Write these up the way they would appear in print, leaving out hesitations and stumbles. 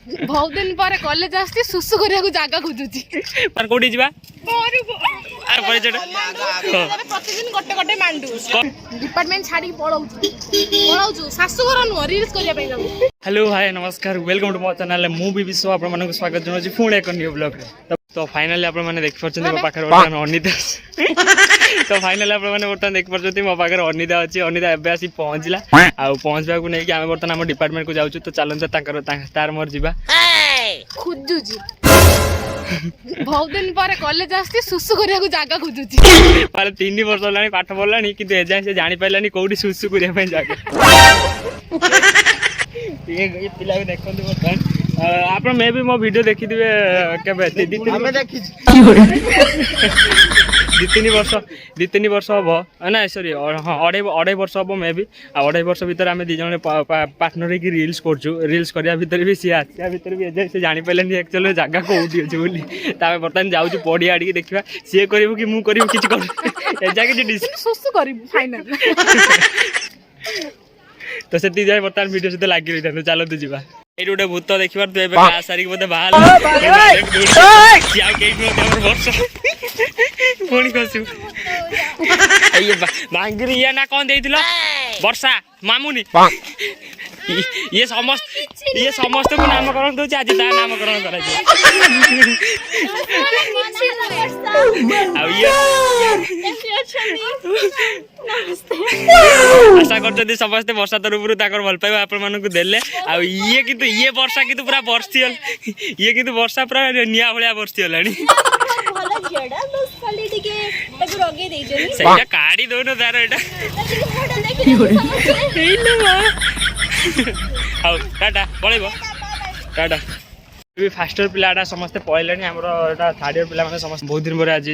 बहुत दिन पर कॉलेज आस्ती सुसु करिया को जागा खोजुची पर कोठी जिबा आ परिचय प्रतिदिन गोटे गोटे मांडू डिपार्टमेंट छाड़ी पळाउछु सासु घर नु रील्स करिया पई जाबो। हेलो हाय नमस्कार वेलकम टू मो चैनल मु भी विश्व आपण मानक स्वागत जनाउछि पुणे एक न्यू ब्लॉग रे। तो फाइनली आपण माने देख परछन मो पाखर वर्तमान अनिता तो फाइनली आपण माने वर्तमान देख परछन मो पाखर अनिता अछि। अनिता एबे आसी पहुंचला आ पहुंचबा को नै कि हम वर्तमान हम डिपार्टमेंट को जाउछु। तो चलन त ताकर तार मोर जिबा खोजुची बहुत दिन पर कॉलेज आस्ती सुसु करिया को जागा खोजुची मारे 3 वर्ष होलानी पाठ पढलानी कि एजा से जानि पाइलानी कोडी सुसु करिया पई जागा ये पिला भी देखंतु वर्तमान आप मे भी मो वीडियो देखि दिबे केबे हमें देखि 2-3 वर्ष हबो ना सॉरी अढ़ाई वर्ष हबो मे भी अढ़ाई वर्ष भीतर आमे दी जने पार्टनर की रील्स करछु। रील्स करिया भीतर भी सिया भीतर भी एजे से जानि पाइलानी एक्चुअली जागा कोउडी अछि बोली तामे वर्तमान जाउछु पडी आडी देखिबा से करिवो कि मु करिवो किछ कर एजा के सुसु करिवो फाइनल तो से जाए बर्तमान वीडियो से लागी रही था। चलो तू जीवा एठी गोटे भूत देखिबार तू एबे क्लास सारी बोते बाहर क्या के हमर वर्ष कोनी कसु ए मांगरी या ना कोन देइथिलो वर्षा मामुनी ये समस्त को नामकरण दउछि आज ता नामकरण करा छै आ ये आशा कर समस्ते वर्षा तरफ ताकर भल पाइबा आपण मानकु देले आ ये किंतु ये वर्षा किंतु पूरा बरसी ये किंतु वर्षा पूरा निया भलिया बरसी हलानी भलो जेडा बस खाली टिके ताको रगे देइ जनी सेटा काडी दोनो तार एटा हाउ टाटा पळेबो टाटा भी फास्टर पिलाटा समस्ते पळेलानी हमरो एटा थर्ड ईयर पिला माने समस्त बहुत दिन पर आज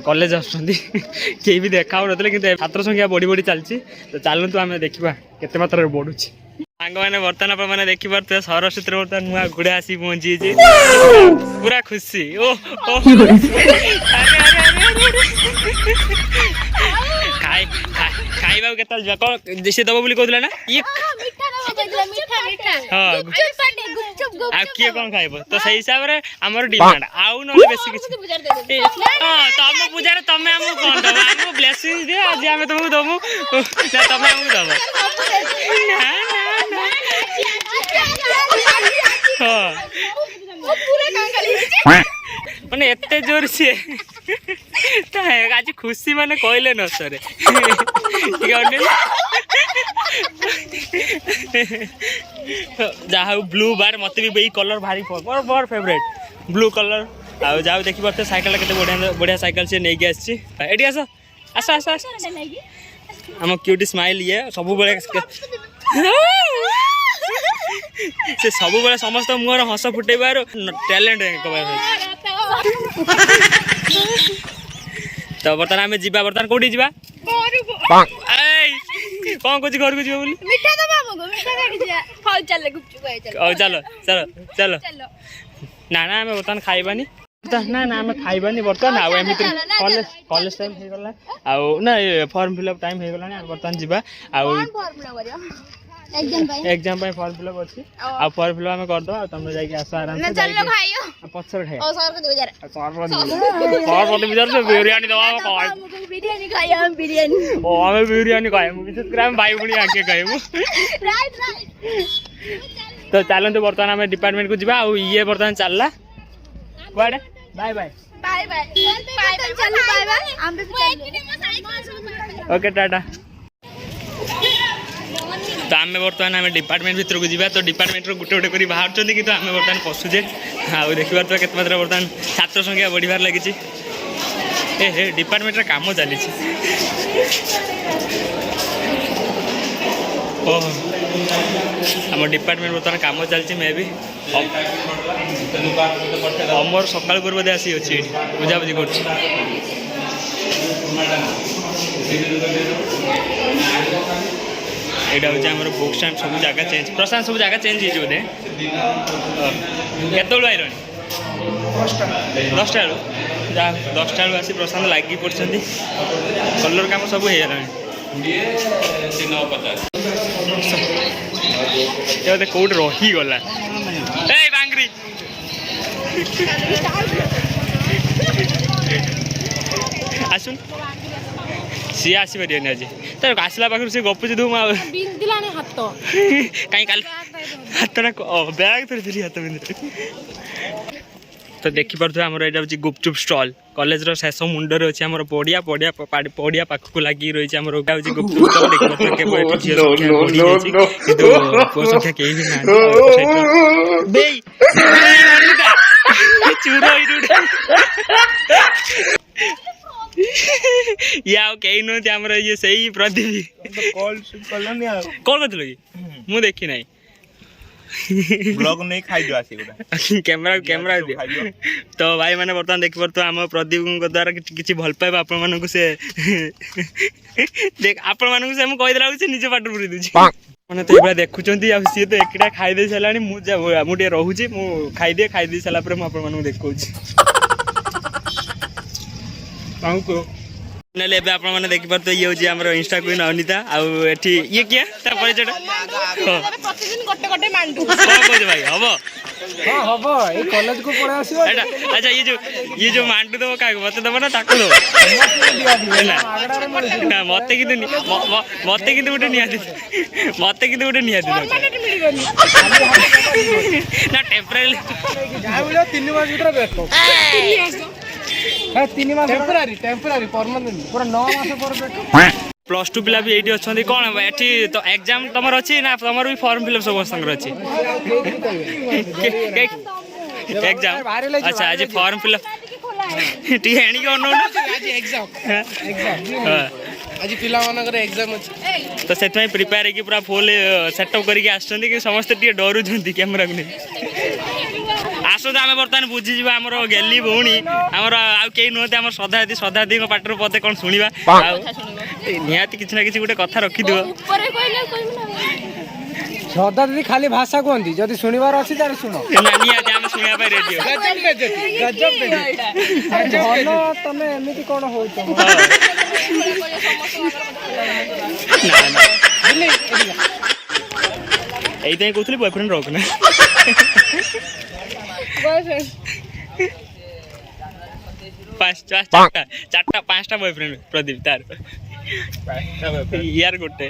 कॉलेज आछंती केही भी देखाउ नतले किंतु छात्र संख्या बड़ी बड़ी चलची। तो चलंतु आमे देखिबा केते मात्रा रे बढुची सांग माने वर्तमान अपन माने देखि परते सरस्वती वर्तमान नुआ गुडा आसी पहुंची जे पूरा खुशी ओ खाई खाइबा केतल जको जैसे दबो बोली कहतला ना ये मीठा दबो कहतला मीठा हां गुपचुप आ किए कोन खाइबो तो सही हिसाब रे हमर डिमांड आउ न बेसी किछ हां तमे पूजा रे तमे हम कोन दबो हम ब्लेसिंग दे आज हम तुमको दमु ना तमे हम दबो ना हां पूरे कांगाली माने एते जोर से आज खुशी माने कहले न सरे जहा ब्लू बार मत भी बई कलर भारी मोर फेवरेट ब्लू कलर आ जाओ देखि परते साइकिल केते बढ़िया साइकिल से नै के आछि एडी आसा आसा आसा हम क्यूट स्माइल ये सब बेले से सब बेले समस्त मुहर हस फुटेबार टैलेंट तो बर्तमान आमे जीवा बर्तमान कोठी जीवा कौन कुछ घर को जीवा बोली मीठा दबो हमको मीठा खाइ जा फल चल गुपचुप आइ चलो चलो चलो चलो ना ना हमें बर्तमान खाइबानी ना ना हमें खाइबानी बर्तमान आ एमिति कॉलेज टाइम हे गला आ ना फॉर्म फिलअप टाइम हे गला ना बर्तमान जीवा आ फॉर्म करियो एग्जाम पे फॉर्म फिलअप अछि आ फॉर्म फिलअप हम कर दो आ तुम जाके आसो आराम से चलो खाइयो पछर खाइ ओ सर को 2000 सर को 2000 से बिरयानी दवा खाइ हमको बिरयानी खाइयो हम बिरयानी ओ हमें बिरयानी खाइ विशेष कर हम भाई बुनी आके खाइबो राइट तो चलन तो बर्तमान हमें डिपार्टमेंट को जीवा आ ये बर्तमान चलला bye bye bye bye bye चलो बाय बाय हम भी चलो ओके टाटा। तो आम बर्तमान आम डिपार्टमेंट भर को जीवा तो डिपार्टमेंट गोटे गोटे कर बाहर कि आम बर्तमान पशुचे आ देखिए तो केत मात्रा बर्तमान छात्र संख्या बढ़िबार लगी ए डिपार्टमेंट काम चली आम डिपार्टमेंट बर्तमान काम चलती मे भी अमर सकाल पूर्व बोधे आसी अच्छी बुझाबुझी कर एटा होचे हमर बुक स्टैंड सब जगह चेंज प्रशांत सब जगह चेंज हो बोधे केतल आइरन 10टा 10टा आसी प्रशांत लगी पड़ते कलर काम सब हो कौट रहीगला ସିଏ ଆସିପାରିବନି ଆଜି ତ ଆସିଲା ପାଖରୁ ସେ ଗପୁଛି ଧୁମ ଆଉ ବିନ୍ଧିଲାଣି ହାତ କାହିଁ କାଲି ହାତଟା ବ୍ୟାଗ୍ ଧରିଥିଲି ହାତ ବିନ୍ଧିଲା ତ ଦେଖିପାରୁଥିବେ ଆମର ଏଇଟା ହେଉଛି ଗୁପଚୁପ୍ ଷ୍ଟଲ୍ କଲେଜର ଶେଷ ମୁଣ୍ଡରେ ଅଛି ଆମର ପଡ଼ିଆ ପଡ଼ିଆ ପାଖକୁ ଲାଗିକି ରହିଛି ଆମର ହେଉଛି ଗୁପଚୁପ୍ ଷ୍ଟଲ୍ ଦେଖିପାରୁଥିବେ କେବଳ ଏଠି ଝିଅ ସଂଖ୍ୟା ବଢ଼ିଯାଇଛି କିନ୍ତୁ ପୁଅ ସଂଖ୍ୟା କେହି ବି ନାହାନ୍ତି ଚୁର ଇଏ ଆଉ କେହି ନୁହନ୍ତି ଆମର ଇଏ ସେଇ ପ୍ରଦୀପ କଣ କରିଥିଲ କି ମୁଁ ଦେଖି ନାହିଁ କ୍ୟାମେରା ତ ଭାଇ ମାନେ ବର୍ତ୍ତମାନ ଦେଖିପାରୁଥିବେ ଆମ ପ୍ରଦୀପଙ୍କ ଦ୍ୱାରା କିଛି ଭଲ ପାଇବା ଆପଣମାନଙ୍କୁ ସେ ଆପଣମାନଙ୍କୁ ସେ ମୁଁ କହିଦେଲା ବେଳକୁ ସେ ନିଜ ପାଟରୁ ପୁରେଇ ଦେଉଛି ମାନେ ତ ଏଇଭଳିଆ ଦେଖୁଛନ୍ତି ଆଉ ସିଏ ତ ଏକଟା ଖାଇଦେଇ ସାରିଲାଣି ମୁଁ ଟିକେ ରହୁଛି ମୁଁ ଖାଇଦେଇ ସାରିଲା ପରେ ମୁଁ ଆପଣମାନଙ୍କୁ ଦେଖାଉଛି ନହେଲେ ଏବେ ଆପଣମାନେ ଦେଖିପାରୁଥିବେ ଇଏ ହେଉଛି ଆମର ଇନଷ୍ଟା କୁଇନ୍ ଅନିତା ଆଉ ଏଠି ଇଏ କିଏ ତା ପରିଚୟଟା ପ୍ରତିଦିନ ଗୋଟେ ଗୋଟେ ମାଣ୍ଡୁ କଣ କହୁଛ ଭାଇ ହବ ହବ ଏଇ କଲେଜକୁ ପଳେଇ ଆସିବ ଏଇଟା ଆଚ୍ଛା ଇଏ ଯୋଉ ମାଣ୍ଡୁ ଦେବ କାହାକୁ ମତେ ଦେବ ନା ତାକୁ ଦେବ ନା ମତେ କିନ୍ତୁ ଗୋଟେ ନିହାତି ନା ଟେମ୍ପରାରୀ 3 ମାସ ଭିତରେ ବ୍ୟସ୍ତ 3 ମାସ ଟେମ୍ପରାରୀ ପରମାନେଣ୍ଟ ପୁରା 9 ମାସ ପରେ +2 ପିଲା ବି ଏଇଠି ଅଛନ୍ତି କଣ ଏଠି ତ ଏକ୍ଜାମ ତମର ଅଛି ନା ତମର ବି ଫର୍ମ ଫିଲ୍ଅପ୍ ସମସ୍ତଙ୍କର ଅଛି ଏକ୍ଜାମ ଆଚ୍ଛା ଆଜି ଫର୍ମ ଫିଲ୍ଅପ୍ ଟିକେ ଏଣିକି ଅନଉନା ଆଜି ପିଲାମାନଙ୍କର ଏକ୍ଜାମ ଅଛି ତ ସେଥିପାଇଁ ପ୍ରିପେୟାର ହେଇକି ପୁରା ଫୁଲ୍ ସେଟଅପ୍ କରିକି ଆସୁଛନ୍ତି କି ସମସ୍ତେ ଟିକେ ଡରୁଛନ୍ତି କ୍ୟାମେରାକୁ ନେଇ ଆସନ୍ତୁ ଆମେ ବର୍ତ୍ତମାନ ବୁଝିଯିବା ଆମର ଗେଲି ଭଉଣୀ ଆମର ଆଉ କେହି ନୁହନ୍ତି ଆମର ଶ୍ରଦ୍ଧାଦିଙ୍କ ପାଟିରୁ ପଦେ କ'ଣ ଶୁଣିବା ଆଉ ନିହାତି କିଛି ନା କିଛି ଗୋଟେ କଥା ରଖିଥିବ ଶ୍ରଦ୍ଧା ଦିଦି ଖାଲି ଭାଷା କୁହନ୍ତି ଯଦି ଶୁଣିବାର ଅଛି ତାହେଲେ ଶୁଣ ନିହାତି ଆମେ ଶୁଣିବା ପାଇଁ ରେଡି ତମେ ଏମିତି କ'ଣ ହଉଛ এইটাই কৌলি বয়ফ্রেন্ড রখ না পাঁচটা বয়ফ্রেন্ড প্রদীপ তার ইয়ার গোটে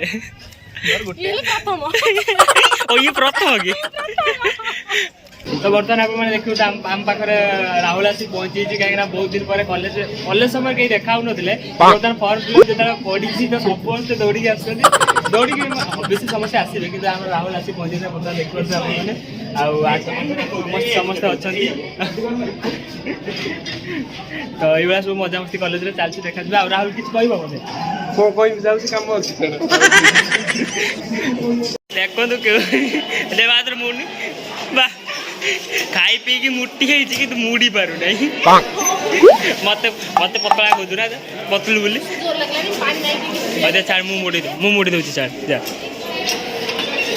ও ইয়ে প্রথম কি তো বর্তমান আপনার দেখুন আম পাখে রাহুল আসি পৌঁছিছি কাইকি বহুত দিন পরে কলেজ সময় কেউ দেখা হউনଥିଲେ বর্তমান ফর্ম ফিল যেটা পড়িছি তো সমস্তে দৌড়িকি আসছেন দৌড়িকি বেশি সমস্যা আসবে কিন্তু আমার রাহুল আসি পৌঁছিছে বর্তমান দেখুছে আপনার ସମସ୍ତେ ଅଛନ୍ତି ତ ଏଇଭଳିଆ ସବୁ ମଜାମସ୍ତି କଲେଜରେ ଚାଲିଛି ଦେଖାଯିବା ଆଉ ରାହୁଲ କିଛି କହିବ ବୋଧେ କ'ଣ କହିବି ଯାଉଛି କାମ ଅଛି ଦେଖନ୍ତୁ ଦେବାଦର ମୁଡି ବା ଖାଇ ପିଇକି ମୁଟି ହେଇଛି କିନ୍ତୁ ମୁଡ଼ି ପାରୁନାହିଁ ମତେ ପତଳା କହୁଛୁ ନା ପତଳୁ ବୋଲି ଛାଡ଼ ମୁଁ ମୁଡ଼ି ଦେଉଛି ଛାଡ଼ ଯା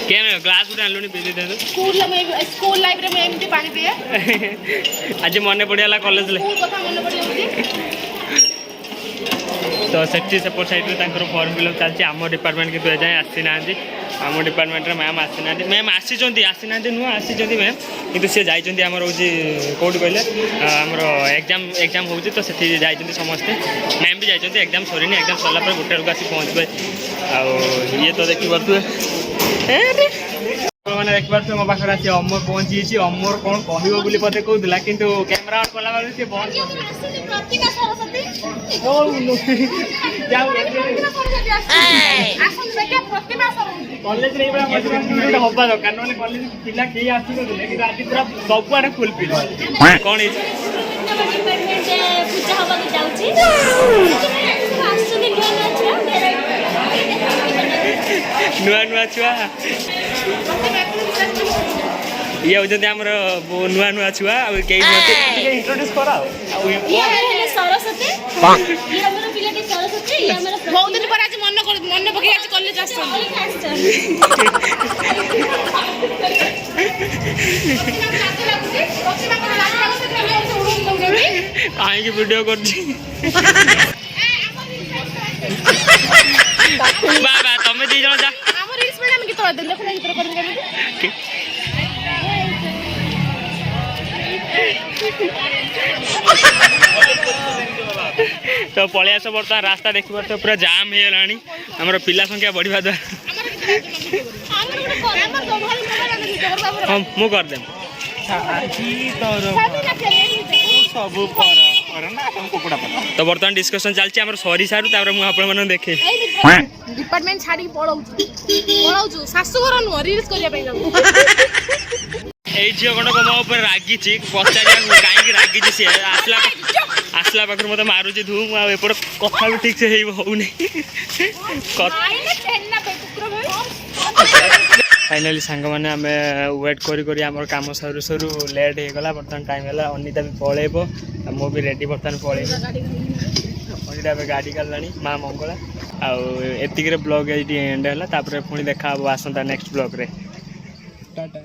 କେନ ଗ୍ଲାସ୍ ଗୋଟେ ଆଣିଲୁଣି ପିଇ ଦେଇଥାନ୍ତୁ ସ୍କୁଲ ଲାଇଫରେ ମୁଁ ଏମିତି ପାଣି ପିଏ ଆଜି ମନେ ପଡ଼ିଗଲା କଲେଜରେ ତ ସେଠି ସେପଟ ସାଇଡ଼ରେ ତାଙ୍କର ଫର୍ମ ଫିଲ୍ଅପ୍ ଚାଲିଛି ଆମ ଡିପାର୍ଟମେଣ୍ଟ କିନ୍ତୁ ଏଯାଏଁ ଆସିନାହାନ୍ତି ଆମ ଡିପାର୍ଟମେଣ୍ଟରେ ମ୍ୟାମ୍ ଆସିନାହାନ୍ତି ମ୍ୟାମ୍ ଆସିନାହାନ୍ତି ନୁହଁ ଆସିଛନ୍ତି ମ୍ୟାମ୍ କିନ୍ତୁ ସେ ଯାଇଛନ୍ତି ଆମର ହେଉଛି କେଉଁଠି କହିଲେ ଆମର ଏକ୍ଜାମ ହେଉଛି ତ ସେଠି ଯାଇଛନ୍ତି ସମସ୍ତେ ମ୍ୟାମ୍ ବି ଯାଇଛନ୍ତି ଏକ୍ଜାମ ସରିନି ଏକ୍ଜାମ ସରିଲା ପରେ 1 ବେଳକୁ ଆସି ପହଞ୍ଚିବେ ଆଉ ଇଏ ତ ଦେଖିପାରୁଥିବେ ମାନେ ଦେଖିପାରୁଥିବେ ମୋ ପାଖରେ ଆସି ଅମର ପହଞ୍ଚିଯାଇଛି ଅମର କ'ଣ କହିବ ବୋଲି ମୋତେ କହୁଥିଲା କିନ୍ତୁ କ୍ୟାମେରା ଅନ୍ କଲା ବେଳକୁ ସେ ବନ୍ଦ କଲେଜରେ ଏଇଭଳିଆ ଗୋଟେ ହବା ଦରକାର ନହେଲେ କଲେଜ ପିଲା କେହି ଆସିନଥିଲେ କିନ୍ତୁ ଆଜି ପୁରା ସବୁଆଡ଼େ ଫୁଲଫିଲ୍ କ'ଣ ହେଇଛି ନୂଆ ଛୁଆ ଇଏ ହେଉଛନ୍ତି ଆମର ନୂଆ ଛୁଆ ଆଉ କେହି ଟିକେ ଇଣ୍ଟ୍ରୋଡ୍ୟୁସ୍ କର ବହୁତ ଦିନ ପରେ ଆଜି ମନେ ପକେଇ ଆଜି କଲେଜ ଆସିଛନ୍ତି କାହିଁକି ଭିଡ଼ିଓ କରୁଛି ବାବା ତମେ ଦି ଜଣ ଯା ଆମ ରିଲ୍ସ ପାଇଁ ଆମେ ଗୀତ ବାଦେଲୁ ଦେଖୁନ ଗୀତ କରିବି କେମିତି तो पलि आस बर्तमान रास्ता देखिए तो पूरा जाम हो गलानी आमर पिला संख्या बढ़िया द्वारा हाँ मु करदेम तो बर्तमान डिस्कशन चलती आम सरी सारू मुझे देखे डिपार्टमेंट छाड़ी पलाऊँ शाशुघर नुह रिल्स करने ये झील खंड मो ऊपर रागी पचार कहीं रागी सी आसला आसला पाखर मत मारुची धू मुझे कथा भी ठीक से होनी फाइनाली सांग मैंने आम वेट करी आम कम सरू सरू लेट हो गला बर्तमान टाइम है अनिता भी पलैब मु भी रेडी बर्तमान पलैब अनिता गाड़ी काढला माँ मंगला आतिक ब्लॉग ये एंड है पुणी देखा आसंता नेक्स्ट ब्लॉग रे टाटा।